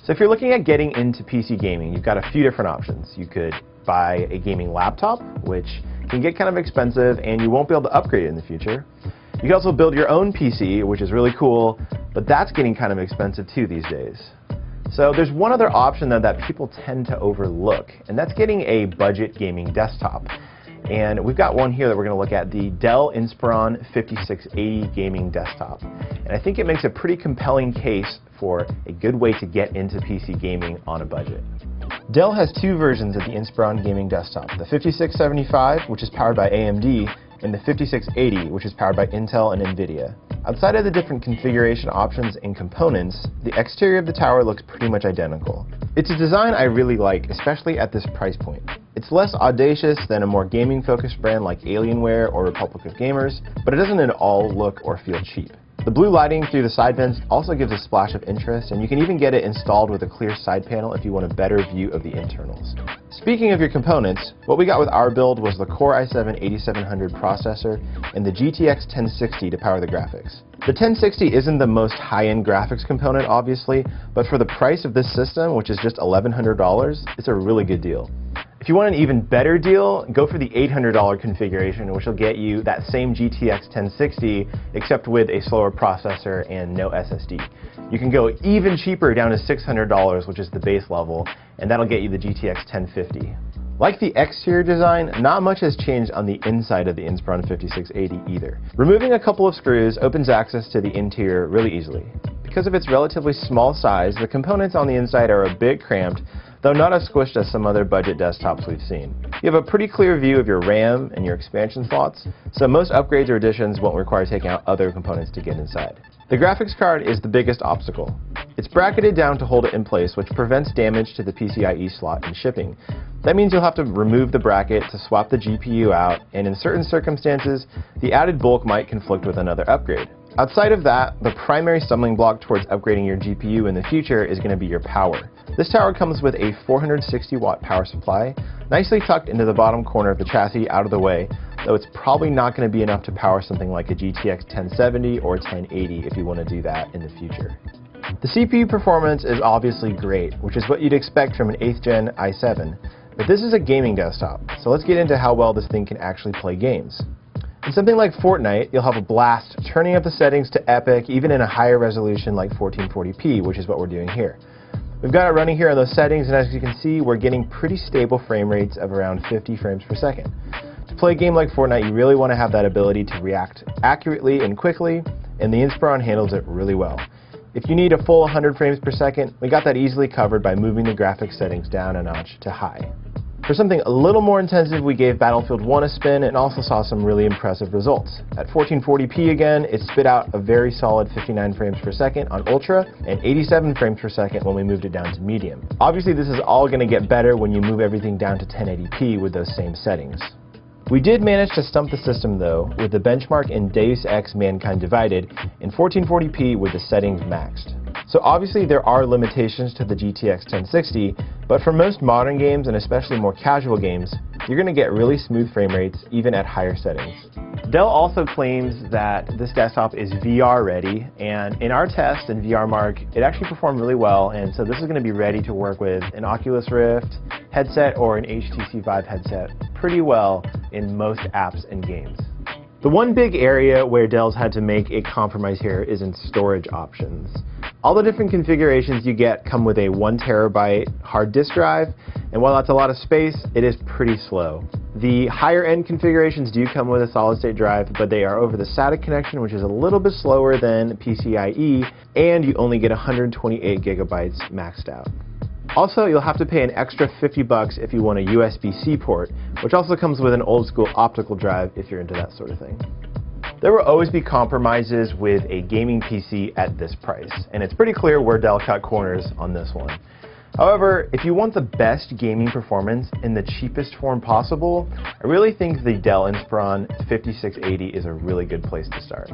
So if you're looking at getting into PC gaming, you've got a few different options. You could buy a gaming laptop, which can get kind of expensive and you won't be able to upgrade it in the future. You can also build your own PC, which is really cool, but that's getting kind of expensive too these days. So there's one other option though that people tend to overlook, and that's getting a budget gaming desktop. And we've got one here that we're going to look at, the Dell Inspiron 5680 gaming desktop. And I think it makes a pretty compelling case for a good way to get into PC gaming on a budget. Dell has two versions of the Inspiron gaming desktop, the 5675, which is powered by AMD, and the 5680, which is powered by Intel and NVIDIA. Outside of the different configuration options and components, the exterior of the tower looks pretty much identical. It's a design I really like, especially at this price point. It's less audacious than a more gaming-focused brand like Alienware or Republic of Gamers, but it doesn't at all look or feel cheap. The blue lighting through the side vents also gives a splash of interest, and you can even get it installed with a clear side panel if you want a better view of the internals. Speaking of your components, what we got with our build was the Core i7-8700 processor and the GTX 1060 to power the graphics. The 1060 isn't the most high-end graphics component, obviously, but for the price of this system, which is just $1,100, it's a really good deal. If you want an even better deal, go for the $800 configuration, which will get you that same GTX 1060, except with a slower processor and no SSD. You can go even cheaper down to $600, which is the base level, and that'll get you the GTX 1050. Like the exterior design, not much has changed on the inside of the Inspiron 5680 either. Removing a couple of screws opens access to the interior really easily. Because of its relatively small size, the components on the inside are a bit cramped, though not as squished as some other budget desktops we've seen. You have a pretty clear view of your RAM and your expansion slots, so most upgrades or additions won't require taking out other components to get inside. The graphics card is the biggest obstacle. It's bracketed down to hold it in place, which prevents damage to the PCIe slot in shipping. That means you'll have to remove the bracket to swap the GPU out, and in certain circumstances, the added bulk might conflict with another upgrade. Outside of that, the primary stumbling block towards upgrading your GPU in the future is going to be your power. This tower comes with a 460-watt power supply, nicely tucked into the bottom corner of the chassis out of the way, though it's probably not going to be enough to power something like a GTX 1070 or 1080 if you want to do that in the future. The CPU performance is obviously great, which is what you'd expect from an 8th gen i7, but this is a gaming desktop, so let's get into how well this thing can actually play games. In something like Fortnite, you'll have a blast turning up the settings to epic, even in a higher resolution like 1440p, which is what we're doing here. We've got it running here on those settings, and as you can see, we're getting pretty stable frame rates of around 50 frames per second. To play a game like Fortnite, you really want to have that ability to react accurately and quickly, and the Inspiron handles it really well. If you need a full 100 frames per second, we got that easily covered by moving the graphics settings down a notch to high. For something a little more intensive, we gave Battlefield 1 a spin and also saw some really impressive results. At 1440p again, it spit out a very solid 59 frames per second on Ultra and 87 frames per second when we moved it down to Medium. Obviously, this is all going to get better when you move everything down to 1080p with those same settings. We did manage to stump the system though, with the benchmark in Deus Ex Mankind Divided in 1440p with the settings maxed. So obviously there are limitations to the GTX 1060, but for most modern games and especially more casual games, you're going to get really smooth frame rates even at higher settings. Dell also claims that this desktop is VR ready, and in our test in VRmark, it actually performed really well, and so this is going to be ready to work with an Oculus Rift headset or an HTC Vive headset pretty well in most apps and games. The one big area where Dell's had to make a compromise here is in storage options. All the different configurations you get come with a 1 terabyte hard disk drive, and while that's a lot of space, it is pretty slow. The higher end configurations do come with a solid state drive, but they are over the SATA connection, which is a little bit slower than PCIe, and you only get 128 gigabytes maxed out. Also, you'll have to pay an extra $50 if you want a USB-C port, which also comes with an old school optical drive if you're into that sort of thing. There will always be compromises with a gaming PC at this price, and it's pretty clear where Dell cut corners on this one. However, if you want the best gaming performance in the cheapest form possible, I really think the Dell Inspiron 5680 is a really good place to start.